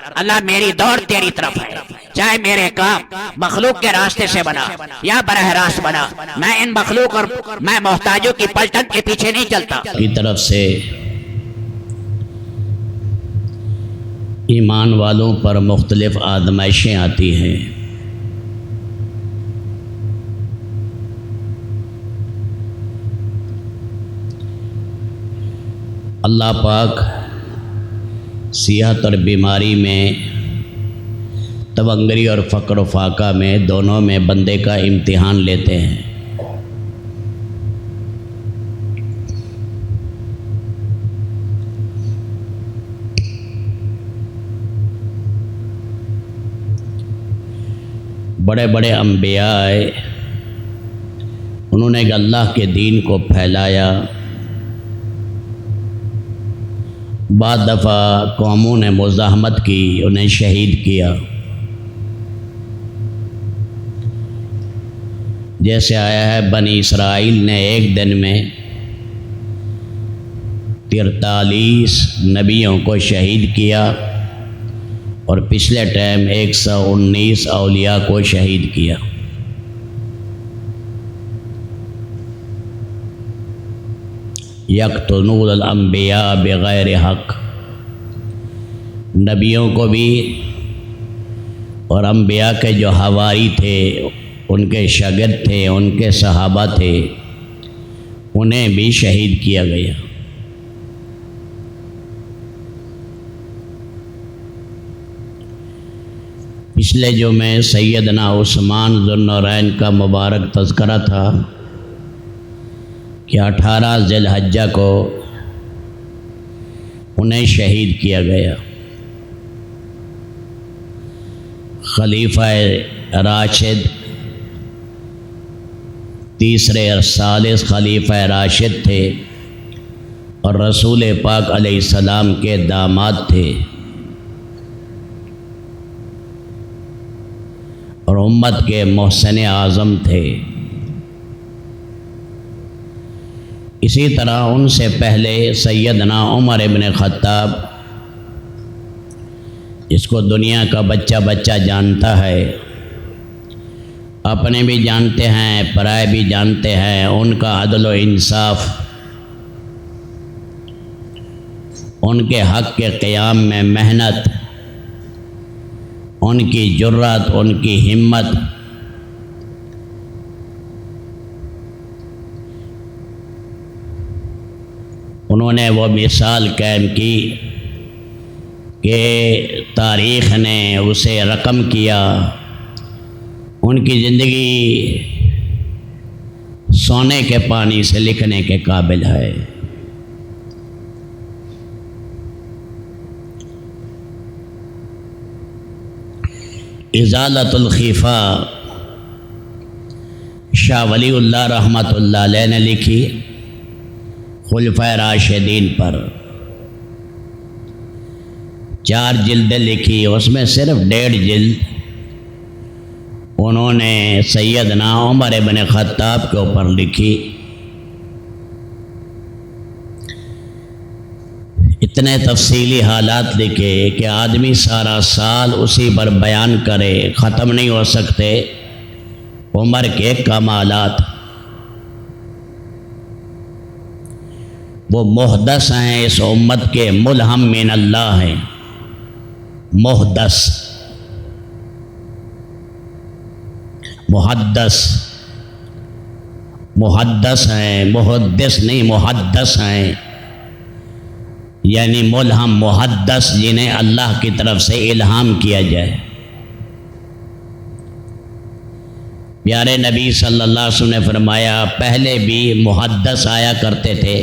اللہ میری دوڑ تیری طرف ہے، چاہے میرے کام مخلوق کے راستے سے بنا یا براہ راست بنا، میں ان مخلوق اور میں محتاجوں کی پلٹن کے پیچھے نہیں چلتا۔ کی طرف سے ایمان والوں پر مختلف آزمائشیں آتی ہیں۔ اللہ پاک صحت اور بیماری میں، تونگری اور فقر و فاقہ میں، دونوں میں بندے کا امتحان لیتے ہیں۔ بڑے بڑے انبیاء آئے، انہوں نے اللہ کے دین کو پھیلایا، بعض دفعہ قوموں نے مزاحمت کی، انہیں شہید کیا۔ جیسے آیا ہے بنی اسرائیل نے ایک دن میں 43 نبیوں کو شہید کیا، اور پچھلے ٹائم 119 اولیاء کو شہید کیا۔ یقتلون الانبیاء بغیر حق، نبیوں کو بھی اور انبیاء کے جو حواری تھے، ان کے شاگرد تھے، ان کے صحابہ تھے، انہیں بھی شہید کیا گیا۔ پچھلے جو میں سیدنا عثمان ذو النورین کا مبارک تذکرہ تھا کہ 18 ذی الحجہ کو انہیں شہید کیا گیا۔ خلیفہ راشد، تیسرے اور ثالث خلیفہ راشد تھے، اور رسول پاک علیہ السلام کے داماد تھے، اور امت کے محسن اعظم تھے۔ اسی طرح ان سے پہلے سیدنا عمر ابن خطاب، جس کو دنیا کا بچہ بچہ جانتا ہے، اپنے بھی جانتے ہیں، پرائے بھی جانتے ہیں، ان کا عدل و انصاف، ان کے حق کے قیام میں محنت، ان کی جرات، ان کی ہمت، انہوں نے وہ مثال قائم کی کہ تاریخ نے اسے رقم کیا۔ ان کی زندگی سونے کے پانی سے لکھنے کے قابل ہے۔ ازالت الخفا شاہ ولی اللہ رحمۃ اللہ علیہ نے لکھی خلفائے راشدین پر، 4 جلدیں لکھی، اس میں صرف 1.5 جلد انہوں نے سیدنا عمر ابن خطاب کے اوپر لکھی۔ اتنے تفصیلی حالات لکھے کہ آدمی سارا سال اسی پر بیان کرے، ختم نہیں ہو سکتے۔ عمر کے کمالات، وہ محدث ہیں، اس امت کے ملہم من اللہ ہیں، محدث، محدث ہیں، محدث نہیں، محدث ہیں، یعنی ملہم، محدث، جنہیں اللہ کی طرف سے الہام کیا جائے۔ پیارے نبی صلی اللہ علیہ وسلم نے فرمایا پہلے بھی محدث آیا کرتے تھے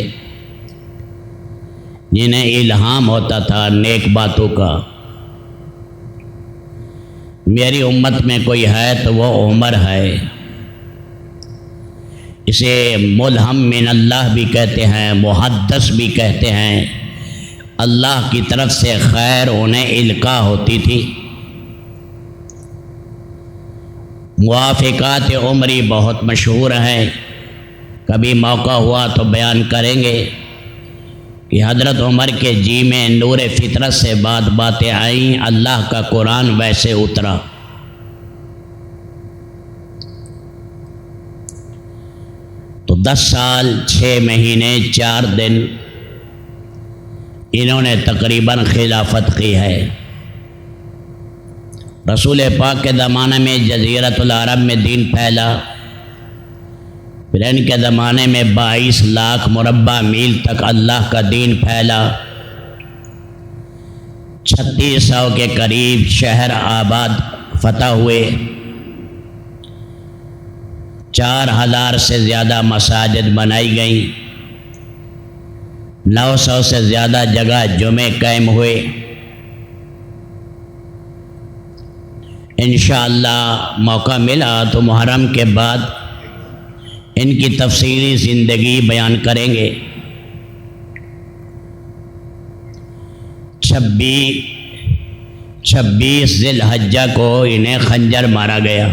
جنہیں الہام ہوتا تھا نیک باتوں کا۔ میری امت میں کوئی ہے تو وہ عمر ہے۔ اسے ملہم من اللہ بھی کہتے ہیں، محدث بھی کہتے ہیں۔ اللہ کی طرف سے خیر انہیں القاء ہوتی تھی۔ موافقات عمری بہت مشہور ہیں، کبھی موقع ہوا تو بیان کریں گے۔ کہ حضرت عمر کے جی میں نور فطرت سے باتیں آئیں، اللہ کا قرآن ویسے اترا۔ تو 10 سال 6 مہینے 4 دن انہوں نے تقریباً خلافت کی ہے۔ رسول پاک کے زمانے میں جزیرۃ العرب میں دین پھیلا، پھر ان کے زمانے میں 22 لاکھ مربع میل تک اللہ کا دین پھیلا، 3600 کے قریب شہر آباد فتح ہوئے، 4000 سے زیادہ مساجد بنائی گئیں، 900 سے زیادہ جگہ جمعے قائم ہوئے۔ انشاءاللہ موقع ملا تو محرم کے بعد ان کی تفصیلی زندگی بیان کریں گے۔ 26 ذی الحجہ کو انہیں خنجر مارا گیا۔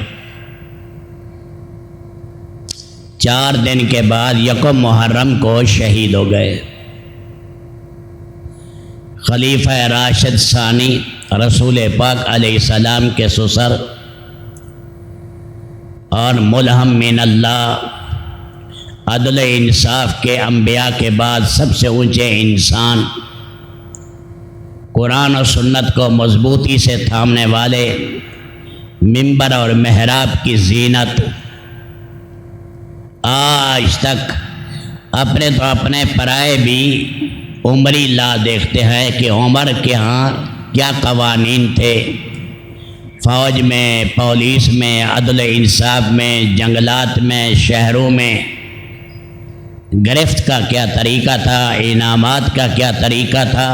4 دن کے بعد یکم محرم کو شہید ہو گئے۔ خلیفہ راشد ثانی رسول پاک علیہ السلام کے سسر اور ملہم من اللہ، عدل انصاف کے انبیاء کے بعد سب سے اونچے انسان، قرآن و سنت کو مضبوطی سے تھامنے والے، منبر اور محراب کی زینت، آج تک اپنے پرائے بھی عمری لا دیکھتے ہیں کہ عمر کے ہاں کیا قوانین تھے، فوج میں، پولیس میں، عدل انصاف میں، جنگلات میں، شہروں میں گرفت کا کیا طریقہ تھا، انعامات کا کیا طریقہ تھا،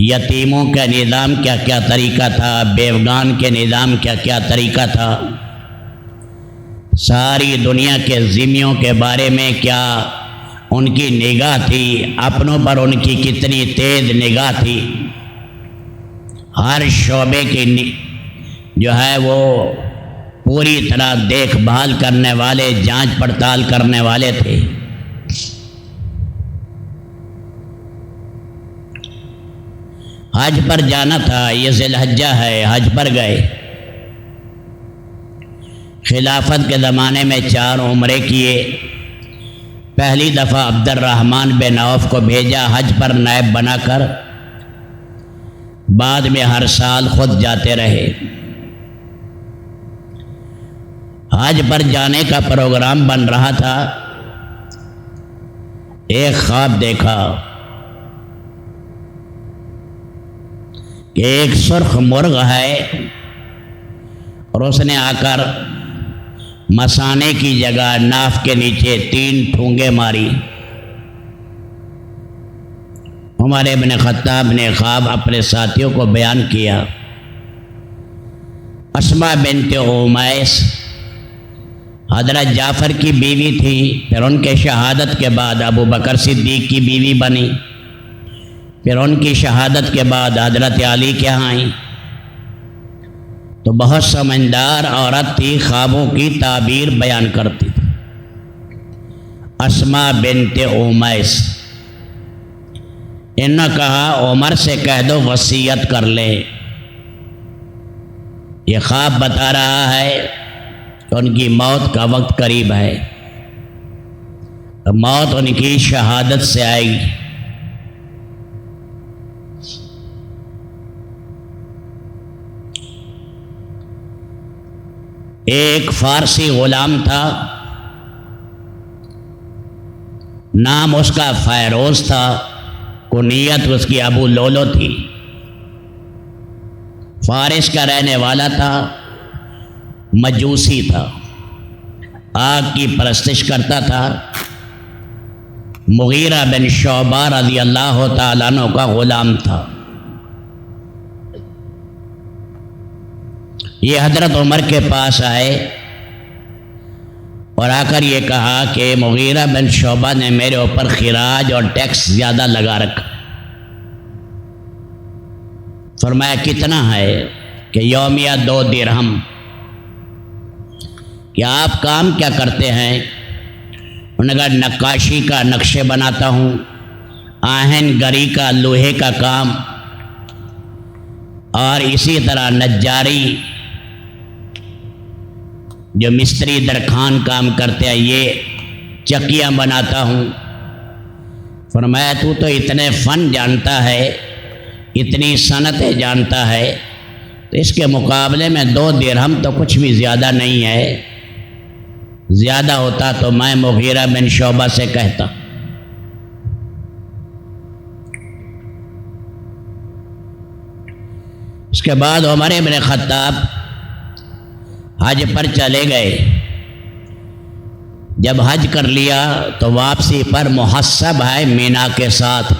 یتیموں کا نظام کیا طریقہ تھا، بیوگان کے نظام کیا طریقہ تھا، ساری دنیا کے ذمیوں کے بارے میں کیا ان کی نگاہ تھی، اپنوں پر ان کی کتنی تیز نگاہ تھی، ہر شعبے کی جو ہے وہ پوری طرح دیکھ بھال کرنے والے، جانچ پڑتال کرنے والے تھے۔ حج پر جانا تھا، یہ ذی الحجہ ہے، حج پر گئے۔ خلافت کے زمانے میں 4 عمرے کیے۔ پہلی دفعہ عبد الرحمن بن عوف کو بھیجا حج پر نائب بنا کر، بعد میں ہر سال خود جاتے رہے۔ حج پر جانے کا پروگرام بن رہا تھا، ایک خواب دیکھا کہ ایک سرخ مرغ ہے اور اس نے آ کر مسانے کی جگہ ناف کے نیچے 3 ٹھونگے ماری۔ عمر ابن خطاب نے خواب اپنے ساتھیوں کو بیان کیا۔ اسماء بنت امیس حضرت جعفر کی بیوی تھی، پھر ان کے شہادت کے بعد ابو بکر صدیق کی بیوی بنی، پھر ان کی شہادت کے بعد حضرت علی کے ہاں آئیں۔ تو بہت سمجھدار عورت تھی، خوابوں کی تعبیر بیان کرتی تھی۔ اسماء بنت امیس، انہوں نے کہا عمر سے کہہ دو وصیت کر لے، یہ خواب بتا رہا ہے کہ ان کی موت کا وقت قریب ہے، موت ان کی شہادت سے آئے گی۔ ایک فارسی غلام تھا، نام اس کا فیروز تھا، کنیت اس کی ابو لولو تھی، فارس کا رہنے والا تھا، مجوسی تھا، آگ کی پرستش کرتا تھا، مغیرہ بن شعبہ رضی اللہ تعالیٰ عنہ کا غلام تھا۔ یہ حضرت عمر کے پاس آئے اور آ کر یہ کہا کہ مغیرہ بن شعبہ نے میرے اوپر خراج اور ٹیکس زیادہ لگا رکھا۔ فرمایا کتنا ہے؟ کہ یومیہ 2 درہم۔ کہ آپ کام کیا کرتے ہیں؟ انہوں نے کہا نقاشی کا نقشے بناتا ہوں، آہن گری کا لوہے کا کام، اور اسی طرح نجاری جو مستری درخان کام کرتے ہیں، یہ چکیاں بناتا ہوں۔ فرمایا تو اتنے فن جانتا ہے، اتنی صنعتیں جانتا ہے، تو اس کے مقابلے میں 2 درہم تو کچھ بھی زیادہ نہیں ہے، زیادہ ہوتا تو میں مغیرہ بن شعبہ سے کہتا۔ اس کے بعد عمر بن خطاب حج پر چلے گئے۔ جب حج کر لیا تو واپسی پر محسب ہے مینا کے ساتھ،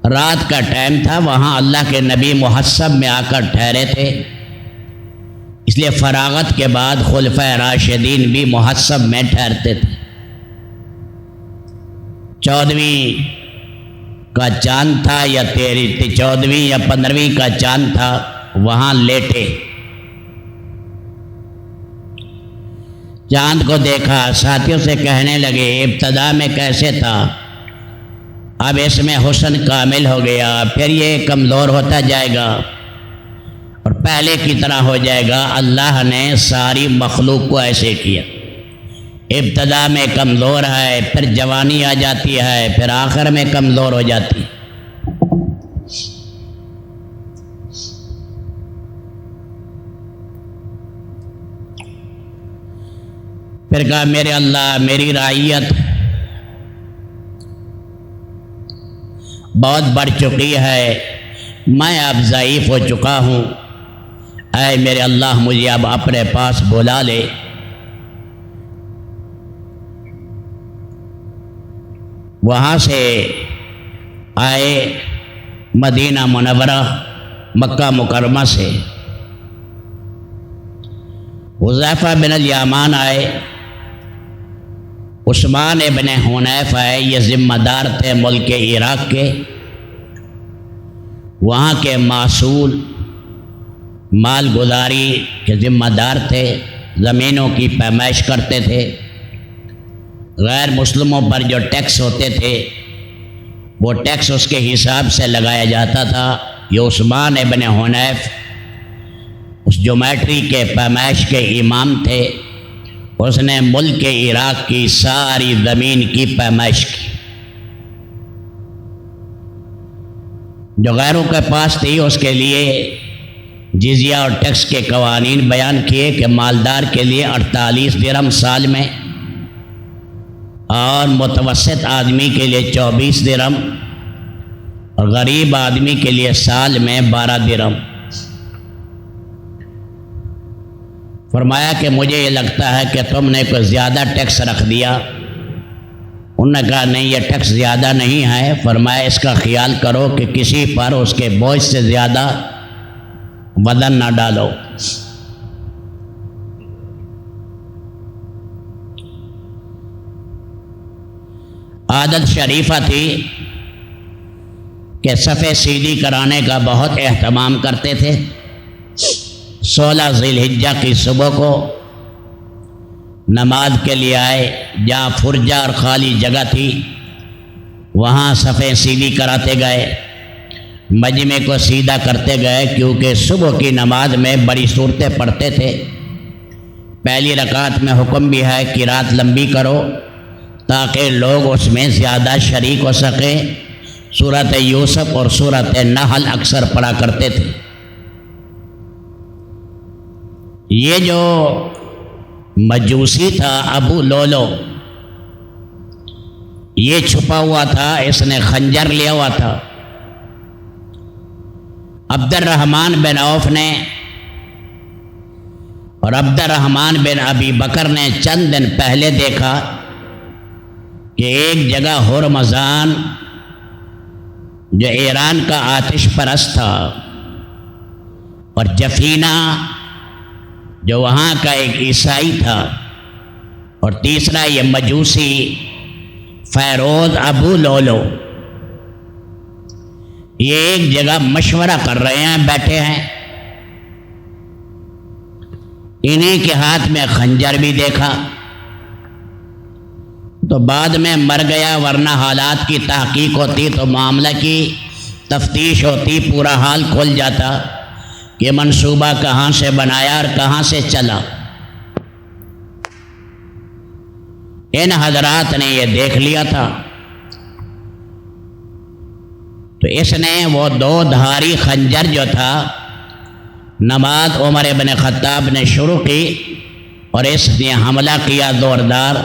رات کا ٹائم تھا، وہاں اللہ کے نبی محسب میں آ کر ٹھہرے تھے، اس لیے فراغت کے بعد خلفائے راشدین بھی محسب میں ٹھہرتے تھے۔ 14ویں کا چاند تھا یا 14ویں یا 15ویں کا چاند تھا، وہاں لیٹے، چاند کو دیکھا، ساتھیوں سے کہنے لگے ابتدا میں کیسے تھا، اب اس میں حسن کامل ہو گیا، پھر یہ کمزور ہوتا جائے گا اور پہلے کی طرح ہو جائے گا۔ اللہ نے ساری مخلوق کو ایسے کیا، ابتدا میں کمزور ہے، پھر جوانی آ جاتی ہے، پھر آخر میں کمزور ہو جاتی ہے۔ پھر کہا میرے اللہ، میری رعیت بہت بڑھ چکی ہے، میں اب ضعیف ہو چکا ہوں، اے میرے اللہ مجھے اب اپنے پاس بلا لے۔ وہاں سے آئے مدینہ منورہ، مکہ مکرمہ سے حذیفہ بن الیمان آئے، عثمان ابن حنیف آئے، یہ ذمہ دار تھے ملک عراق کے، وہاں کے معصول مال گزاری کے ذمہ دار تھے، زمینوں کی پیمائش کرتے تھے، غیر مسلموں پر جو ٹیکس ہوتے تھے وہ ٹیکس اس کے حساب سے لگایا جاتا تھا۔ یہ عثمان ابن حنیف اس جومیٹری کے پیمائش کے امام تھے، اس نے ملک عراق کی ساری زمین کی پیمائش کی، جو غیروں کے پاس تھی اس کے لیے جزیہ اور ٹیکس کے قوانین بیان کیے کہ مالدار کے لیے 48 درہم سال میں، اور متوسط آدمی کے لیے 24 درہم، اور غریب آدمی کے لیے سال میں 12 درہم۔ فرمایا کہ مجھے یہ لگتا ہے کہ تم نے کوئی زیادہ ٹیکس رکھ دیا۔ انہوں نے کہا نہیں، یہ ٹیکس زیادہ نہیں ہے۔ فرمایا اس کا خیال کرو کہ کسی پر اس کے بوجھ سے زیادہ وزن نہ ڈالو۔ عادت شریفہ تھی کہ صفے سیدھی کرانے کا بہت اہتمام کرتے تھے۔ 16 ذی الحجہ کی صبح کو نماز کے لیے آئے، جہاں فرجہ اور خالی جگہ تھی وہاں صفیں سیدھی کراتے گئے، مجمع کو سیدھا کرتے گئے، کیونکہ صبح کی نماز میں بڑی صورتیں پڑھتے تھے۔ پہلی رکعت میں حکم بھی ہے کہ رات لمبی کرو تاکہ لوگ اس میں زیادہ شریک ہو سکیں۔ سورۃ یوسف اور سورۃ نحل اکثر پڑھا کرتے تھے۔ یہ جو مجوسی تھا ابو لولو، یہ چھپا ہوا تھا، اس نے خنجر لیا ہوا تھا۔ عبد الرحمن بن عوف نے اور عبد الرحمن بن ابی بکر نے چند دن پہلے دیکھا کہ ایک جگہ ہرمزان جو ایران کا آتش پرست تھا، اور جفینہ جو وہاں کا ایک عیسائی تھا، اور تیسرا یہ مجوسی فیروز ابو لولو، یہ ایک جگہ مشورہ کر رہے ہیں، بیٹھے ہیں۔ انہی کے ہاتھ میں خنجر بھی دیکھا تو بعد میں مر گیا، ورنہ حالات کی تحقیق ہوتی تو معاملہ کی تفتیش ہوتی، پورا حال کھل جاتا کہ منصوبہ کہاں سے بنایا اور کہاں سے چلا۔ ان حضرات نے یہ دیکھ لیا تھا، تو اس نے وہ 2 دھاری خنجر جو تھا، نماز عمر بن خطاب نے شروع کی اور اس نے حملہ کیا زوردار۔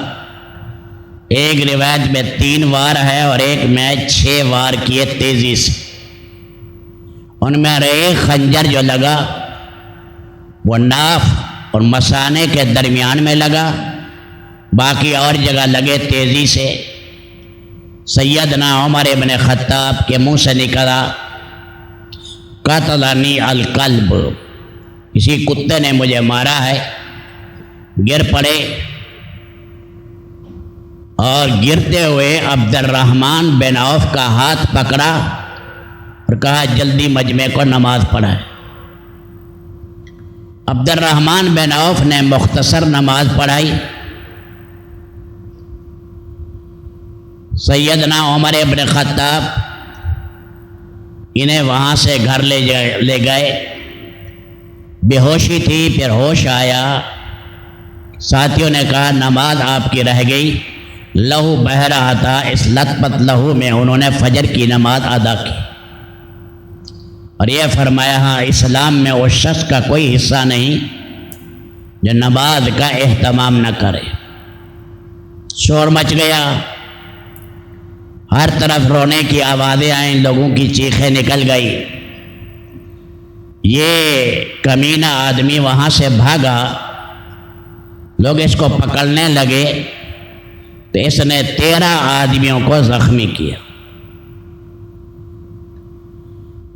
ایک روایت میں 3 وار ہے اور ایک میں 6 وار کیے تیزی سے۔ ان میں ایک خنجر جو لگا وہ ناف اور مثانے کے درمیان میں لگا، باقی اور جگہ لگے تیزی سے۔ سیدنا عمر بن خطاب کے منہ سے نکلا قتلنی الکلب، کسی کتے نے مجھے مارا ہے۔ گر پڑے اور گرتے ہوئے عبد الرحمن بن عوف کا ہاتھ پکڑا اور کہا جلدی مجمع کو نماز پڑھائے۔ عبد الرحمن بن عوف نے مختصر نماز پڑھائی۔ سیدنا عمر بن خطاب انہیں وہاں سے گھر لے گئے۔ بے ہوشی تھی، پھر ہوش آیا۔ ساتھیوں نے کہا نماز آپ کی رہ گئی۔ لہو بہہ رہا تھا، اس لت پت لہو میں انہوں نے فجر کی نماز ادا کی اور یہ فرمایا ہاں اسلام میں اس شخص کا کوئی حصہ نہیں جو نماز کا اہتمام نہ کرے۔ شور مچ گیا، ہر طرف رونے کی آوازیں آئیں، لوگوں کی چیخیں نکل گئی۔ یہ کمینہ آدمی وہاں سے بھاگا، لوگ اس کو پکڑنے لگے تو اس نے 13 آدمیوں کو زخمی کیا،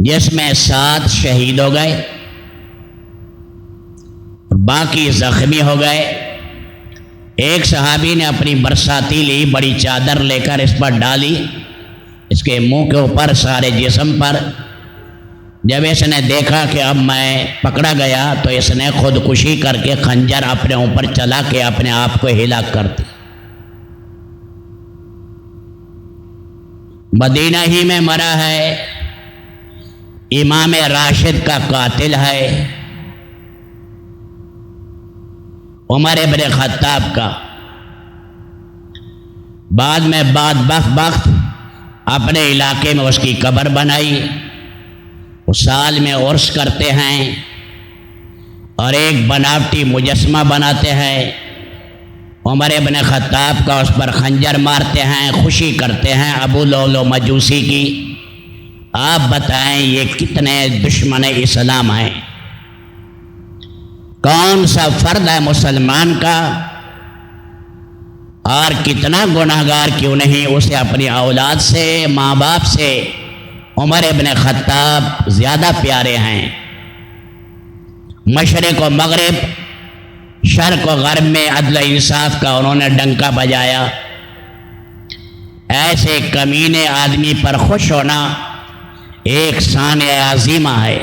جس میں 7 شہید ہو گئے اور باقی زخمی ہو گئے۔ ایک صحابی نے اپنی برساتی لی، بڑی چادر لے کر اس پر ڈالی، اس کے منہ کے اوپر، سارے جسم پر۔ جب اس نے دیکھا کہ اب میں پکڑا گیا تو اس نے خودکشی کر کے خنجر اپنے اوپر چلا کے اپنے آپ کو ہلاک کر دیا۔ مدینہ ہی میں مرا ہے، امام راشد کا قاتل ہے، عمر بن خطاب کا۔ بعد میں بدبخت اپنے علاقے میں اس کی قبر بنائی، وہ سال میں عرس کرتے ہیں اور ایک بناوٹی مجسمہ بناتے ہیں، عمر بن خطاب کا، اس پر خنجر مارتے ہیں، خوشی کرتے ہیں ابو لولو مجوسی کی۔ آپ بتائیں یہ کتنے دشمن اسلام ہیں؟ کون سا فرد ہے مسلمان کا اور کتنا گناہگار کیوں نہیں، اسے اپنی اولاد سے، ماں باپ سے عمر ابن خطاب زیادہ پیارے ہیں۔ مشرق و مغرب، شرق و غرب میں عدل و انصاف کا انہوں نے ڈنکا بجایا۔ ایسے کمینے آدمی پر خوش ہونا ایک شان عظیمہ ہے۔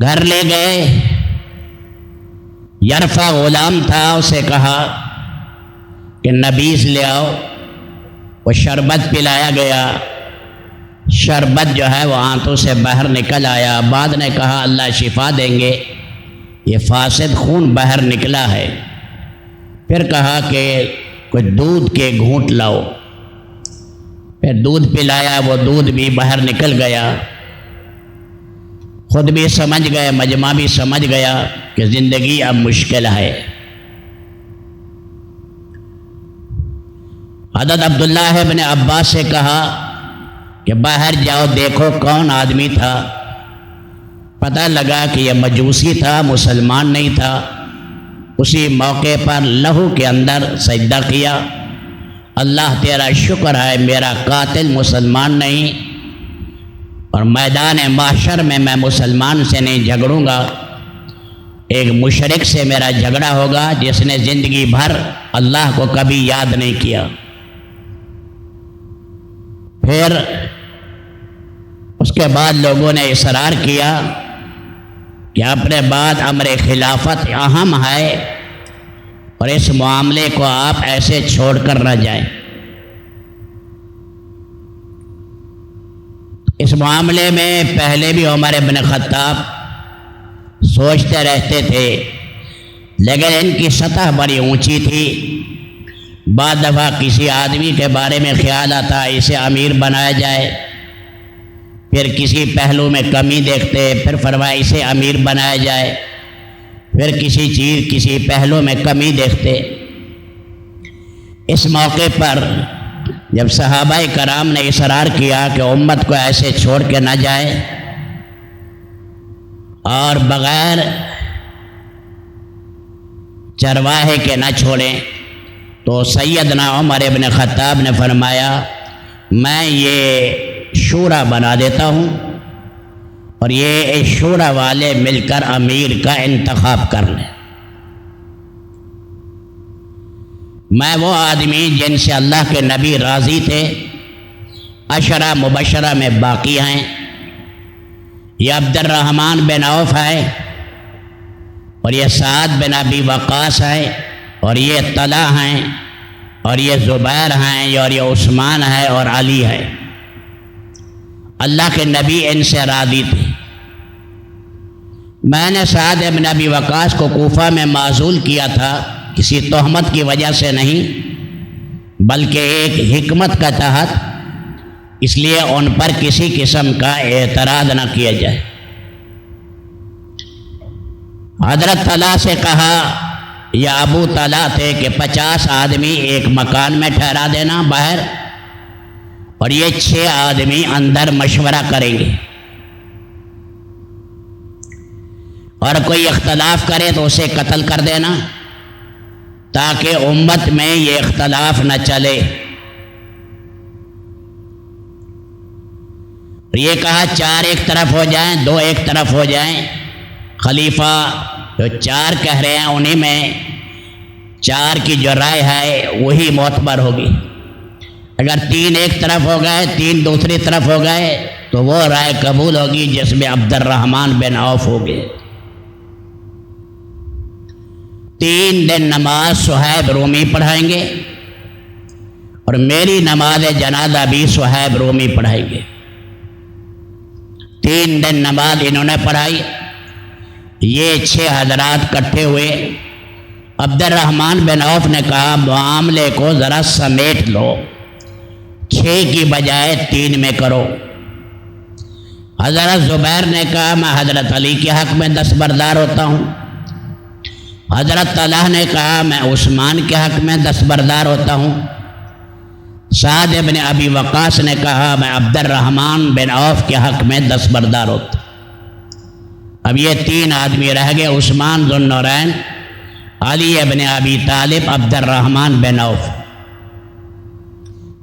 گھر لے گئے، یرفع غلام تھا، اسے کہا کہ نبیذ لے آؤ، وہ شربت پلایا گیا، شربت جو ہے وہ آنتوں سے باہر نکل آیا۔ بعد نے کہا اللہ شفا دیں گے، یہ فاسد خون باہر نکلا ہے۔ پھر کہا کہ کچھ دودھ کے گھونٹ لاؤ، پھر دودھ پلایا، وہ دودھ بھی باہر نکل گیا۔ خود بھی سمجھ گئے، مجمع بھی سمجھ گیا کہ زندگی اب مشکل ہے۔ حضرت عبداللہ ابن عباس سے کہا کہ باہر جاؤ دیکھو کون آدمی تھا۔ پتہ لگا کہ یہ مجوسی تھا، مسلمان نہیں تھا۔ اسی موقع پر لہو کے اندر سجدہ کیا، اللہ تیرا شکر ہے میرا قاتل مسلمان نہیں، اور میدان محشر میں مسلمان سے نہیں جھگڑوں گا، ایک مشرک سے میرا جھگڑا ہوگا جس نے زندگی بھر اللہ کو کبھی یاد نہیں کیا۔ پھر اس کے بعد لوگوں نے اصرار کیا کہ اپنے بعد امر خلافت اہم ہے اور اس معاملے کو آپ ایسے چھوڑ کر نہ جائیں۔ اس معاملے میں پہلے بھی عمر بن خطاب سوچتے رہتے تھے، لیکن ان کی سطح بڑی اونچی تھی۔ بعض دفعہ کسی آدمی کے بارے میں خیال آتا اسے امیر بنایا جائے، پھر کسی پہلو میں کمی دیکھتے، پھر فرمایا اسے امیر بنایا جائے، پھر کسی پہلو میں کمی دیکھتے۔ اس موقع پر جب صحابہ کرام نے اصرار کیا کہ امت کو ایسے چھوڑ کے نہ جائے اور بغیر چرواہے کے نہ چھوڑیں، تو سیدنا عمر بن خطاب نے فرمایا میں یہ شورا بنا دیتا ہوں اور یہ شورا والے مل کر امیر کا انتخاب کر لیں۔ میں وہ آدمی جن سے اللہ کے نبی راضی تھے، عشرہ مبشرہ میں باقی ہیں، یہ عبد الرحمن بن عوف ہے، اور یہ سعد بن ابی وقاص ہے، اور یہ طلحہ ہیں، اور یہ زبیر ہیں، اور یہ عثمان ہے، اور علی ہے۔ اللہ کے نبی ان سے راضی تھے۔ میں نے سعد بن ابی وقاص کو کوفہ میں معزول کیا تھا، کسی تہمت کی وجہ سے نہیں بلکہ ایک حکمت کا تحت، اس لیے ان پر کسی قسم کا اعتراض نہ کیا جائے۔ حضرت طلحہ سے کہا، یا ابو طلحہ تھے، کہ 50 آدمی ایک مکان میں ٹھہرا دینا باہر، اور یہ 6 آدمی اندر مشورہ کریں گے، اور کوئی اختلاف کرے تو اسے قتل کر دینا تاکہ امت میں یہ اختلاف نہ چلے۔ یہ کہا 4 ایک طرف ہو جائیں، 2 ایک طرف ہو جائیں، خلیفہ جو 4 کہہ رہے ہیں انہی میں 4 کی جو رائے ہے وہی معتبر ہوگی۔ اگر 3 ایک طرف ہو گئے، 3 دوسری طرف ہو گئے، تو وہ رائے قبول ہوگی جس میں عبد الرحمن بن عوف ہو گئے۔ 3 دن نماز صہیب رومی پڑھائیں گے، اور میری نماز جنازہ بھی صہیب رومی پڑھائیں گے۔ 3 دن نماز انہوں نے پڑھائی۔ یہ 6 حضرات کٹھے ہوئے۔ عبد الرحمن بن عوف نے کہا معاملے کو ذرا سمیٹ لو، 6 کی بجائے 3 میں کرو۔ حضرت زبیر نے کہا میں حضرت علی کے حق میں دستبردار ہوتا ہوں۔ حضرت طلحہ نے کہا میں عثمان کے حق میں دستبردار ہوتا ہوں۔ سعد بن ابی وقاص نے کہا میں عبد الرحمن بن عوف کے حق میں دستبردار ہوتا ہوں۔ اب یہ 3 آدمی رہ گئے، عثمان ذو النورین، علی ابن ابی طالب، عبد الرحمن بن عوف۔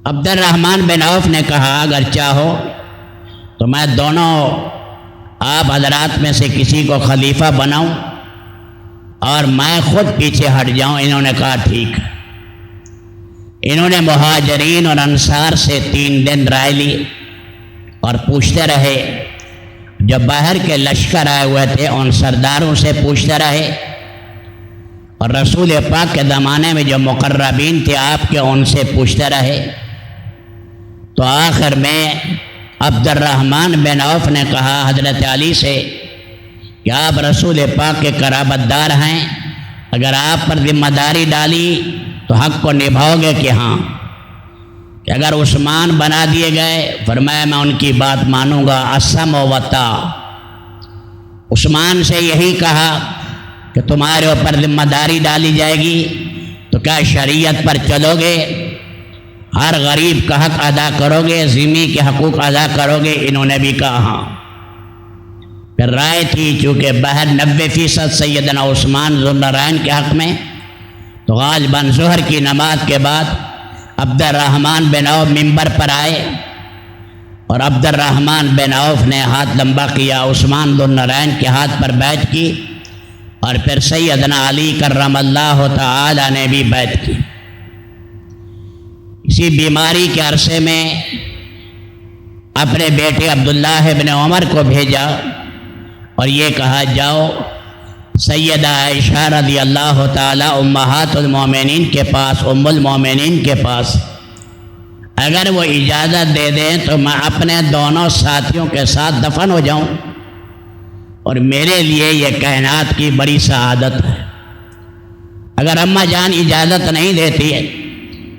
عبد الرحمن بن عوف نے کہا اگر چاہو تو میں دونوں آپ حضرات میں سے کسی کو خلیفہ بناؤں اور میں خود پیچھے ہٹ جاؤں۔ انہوں نے کہا ٹھیک ہے۔ انہوں نے مہاجرین اور انصار سے 3 دن رائے لی اور پوچھتے رہے، جو باہر کے لشکر آئے ہوئے تھے ان سرداروں سے پوچھتے رہے، اور رسول پاک کے زمانے میں جو مقربین تھے آپ کے ان سے پوچھتے رہے۔ تو آخر میں عبد الرحمن بن عوف نے کہا حضرت علی سے کہ آپ رسول پاک کے قرابت دار ہیں، اگر آپ پر ذمہ داری ڈالی تو حق کو نبھاؤ گے کہ ہاں؟ کہ اگر عثمان بنا دیے گئے، فرمایا میں ان کی بات مانوں گا، السمع والطاعہ۔ عثمان سے یہی کہا کہ تمہارے اوپر ذمہ داری ڈالی جائے گی تو کیا شریعت پر چلو گے، ہر غریب کا حق ادا کرو گے، ذمہ کے حقوق ادا کرو گے؟ انہوں نے بھی کہا ہاں۔ پھر رائے تھی چونکہ بہر 90% سیدنا عثمان ذو النورین کے حق میں، تو غالباً ظہر کی نماز کے بعد عبد الرحمن بن عوف ممبر پر آئے، اور عبد الرحمن بن عوف نے ہاتھ لمبا کیا، عثمان ذو النورین کے ہاتھ پر بیعت کی، اور پھر سیدنا علی کرم اللہ تعالی نے بھی بیعت کی۔ اسی بیماری کے عرصے میں اپنے بیٹے عبداللہ ابن عمر کو بھیجا اور یہ کہا جاؤ سیدہ عائشہ رضی اللہ تعالی امہات المومنین کے پاس، ام المومنین کے پاس اگر وہ اجازت دے دیں تو میں اپنے دونوں ساتھیوں کے ساتھ دفن ہو جاؤں، اور میرے لیے یہ کائنات کی بڑی سعادت ہے۔ اگر اماں جان اجازت نہیں دیتی ہے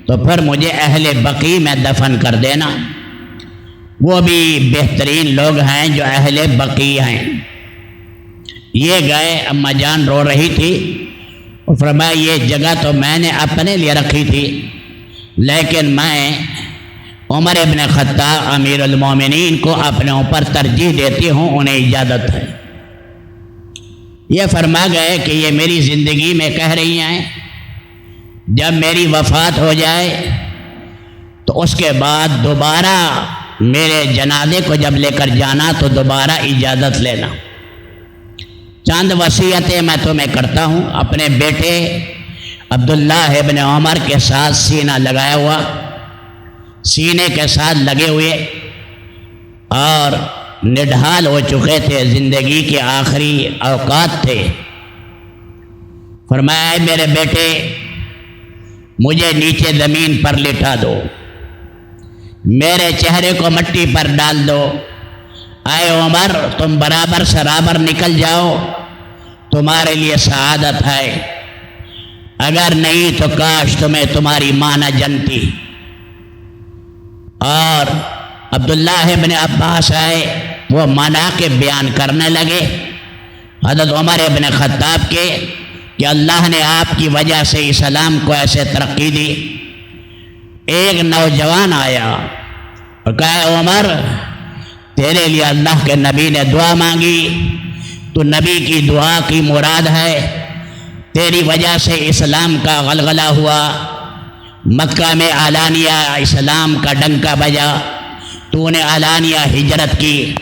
تو پھر مجھے اہل بقیع میں دفن کر دینا، وہ بھی بہترین لوگ ہیں جو اہل بقیع ہیں۔ یہ گئے، اماں جان رو رہی تھی، اور فرمایا یہ جگہ تو میں نے اپنے لیے رکھی تھی، لیکن میں عمر ابن خطاب امیر المومنین کو اپنے اوپر ترجیح دیتی ہوں، انہیں اجازت ہے۔ یہ فرما گئے کہ یہ میری زندگی میں کہہ رہی ہیں جب میری وفات ہو جائے تو اس کے بعد دوبارہ میرے جنازے کو جب لے کر جانا تو دوبارہ اجازت لینا۔ چند وصیتیں میں تمہیں کرتا ہوں۔ اپنے بیٹے عبداللہ ابن عمر کے ساتھ سینہ لگایا ہوا، سینے کے ساتھ لگے ہوئے اور نڈھال ہو چکے تھے، زندگی کے آخری اوقات تھے۔ فرمایا میرے بیٹے مجھے نیچے زمین پر لٹا دو، میرے چہرے کو مٹی پر ڈال دو، اے عمر تم برابر سرابر نکل جاؤ، تمہارے لیے سعادت ہے، اگر نہیں تو کاش تمہیں تمہاری ماں نہ جنتی۔ اور عبداللہ ابن عباس آئے، وہ مناقب بیان کرنے لگے حضرت عمر ابن خطاب کے کہ اللہ نے آپ کی وجہ سے اسلام کو ایسے ترقی دی۔ ایک نوجوان آیا اور کہا عمر تیرے لیے اللہ کے نبی نے دعا مانگی، تو نبی کی دعا کی مراد ہے، تیری وجہ سے اسلام کا غلغلہ ہوا، مکہ میں اعلانیہ اسلام کا ڈنکا بجا، تو نے اعلانیہ ہجرت کی،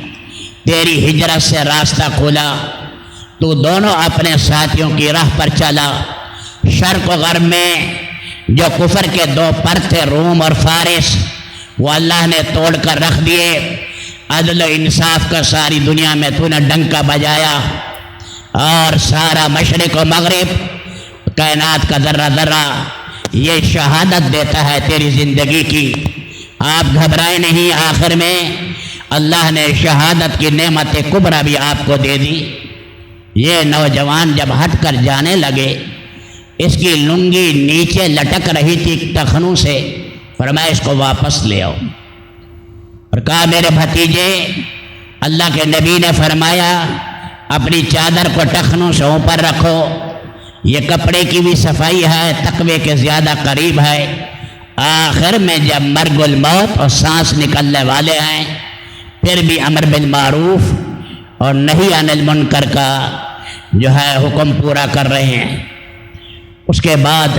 تیری ہجرت سے راستہ کھولا، تو دونوں اپنے ساتھیوں کی راہ پر چلا۔ شرق و غرب میں جو کفر کے دو پر تھے، روم اور فارس، وہ اللہ نے توڑ کر رکھ دیے، عدل و انصاف کا ساری دنیا میں تو نے ڈنکا بجایا، اور سارا مشرق و مغرب، کائنات کا ذرہ ذرہ یہ شہادت دیتا ہے تیری زندگی کی۔ آپ گھبرائے نہیں، آخر میں اللہ نے شہادت کی نعمت کبریٰ بھی آپ کو دے دی۔ یہ نوجوان جب ہٹ کر جانے لگے، اس کی لنگی نیچے لٹک رہی تھی ٹخنوں سے، فرمایا اس کو واپس لے آؤ، اور کہا میرے بھتیجے اللہ کے نبی نے فرمایا اپنی چادر کو ٹخنوں سے اوپر رکھو، یہ کپڑے کی بھی صفائی ہے، تقوی کے زیادہ قریب ہے۔ آخر میں جب مرگ الموت اور سانس نکلنے والے ہیں، پھر بھی امر بالمعروف اور نہی عن المنکر کا جو ہے حکم پورا کر رہے ہیں۔ اس کے بعد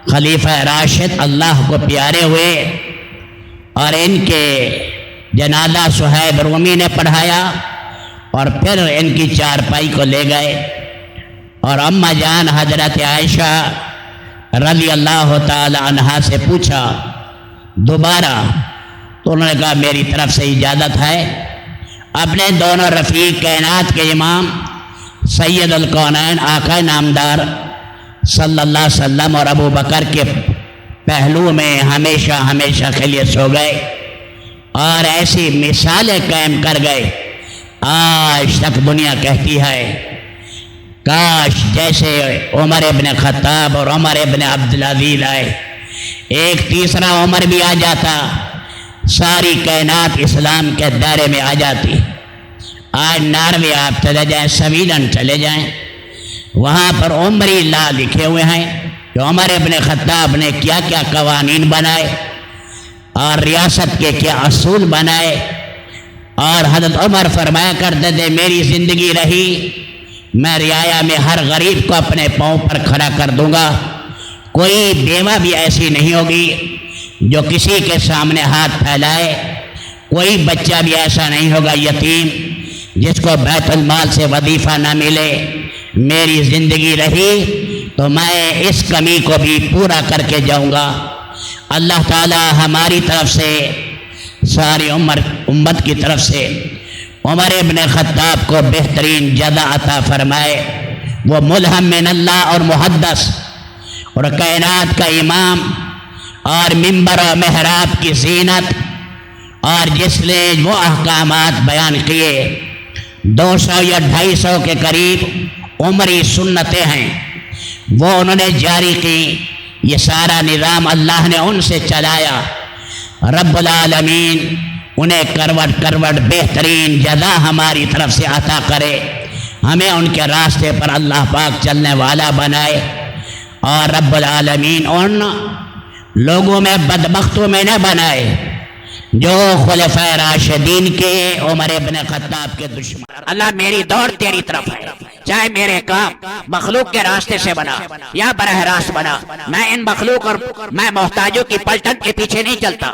خلیفہ راشد اللہ کو پیارے ہوئے، اور ان کے جنازہ صہیب رومی نے پڑھایا، اور پھر ان کی چارپائی کو لے گئے، اور اماں جان حضرت عائشہ رضی اللہ تعالی عنہا سے پوچھا دوبارہ، تو انہوں نے کہا میری طرف سے اجازت ہے۔ اپنے دونوں رفیق کائنات کے امام سید الکونین آقا نامدار صلی اللہ علیہ وسلم اور ابو بکر کے پہلو میں ہمیشہ ہمیشہ کے لیے سو گئے، اور ایسی مثالیں قائم کر گئے، آج تک دنیا کہتی ہے کاش جیسے عمر ابن خطاب اور عمر ابن عبدالعزیز آئے، ایک تیسرا عمر بھی آ جاتا، ساری کائنات اسلام کے دائرے میں آ جاتی۔ آج ناروے آپ چلے جائیں، سویڈن چلے جائیں، وہاں پر عمری لا لکھے ہوئے ہیں کہ عمر ابن خطاب نے کیا کیا قوانین بنائے اور ریاست کے کیا اصول بنائے، اور حضرت عمر فرمایا کرتے تھے میری زندگی رہی میں رعایا میں ہر غریب کو اپنے پاؤں پر کھڑا کر دوں گا، کوئی بیوہ بھی ایسی نہیں ہوگی جو کسی کے سامنے ہاتھ پھیلائے، کوئی بچہ بھی ایسا نہیں ہوگا یتیم جس کو بیت المال سے وظیفہ نہ ملے۔ میری زندگی رہی تو میں اس کمی کو بھی پورا کر کے جاؤں گا۔ اللہ تعالی ہماری طرف سے، ساری امت کی طرف سے عمر ابن خطاب کو بہترین جزا عطا فرمائے۔ وہ ملہم من اللہ اور محدث اور کائنات کا امام اور ممبر و محراب کی زینت، اور جس نے وہ احکامات بیان کیے 200 یا 250 کے قریب عمری سنتیں ہیں، وہ انہوں نے جاری کی۔ یہ سارا نظام اللہ نے ان سے چلایا۔ رب العالمین انہیں کروٹ کروٹ بہترین جزا ہماری طرف سے عطا کرے، ہمیں ان کے راستے پر اللہ پاک چلنے والا بنائے، اور رب العالمین ان لوگوں میں بدبختوں میں نہ بنائے جو خلفائے راشدین کے عمر ابن خطاب کے دشمن۔ اللہ میری دوڑ تیری طرف ہے، چاہے میرے کام مخلوق کے راستے سے بنا یا براہ راست بنا، میں ان مخلوق اور میں محتاجوں کی پلٹن کے پیچھے نہیں چلتا۔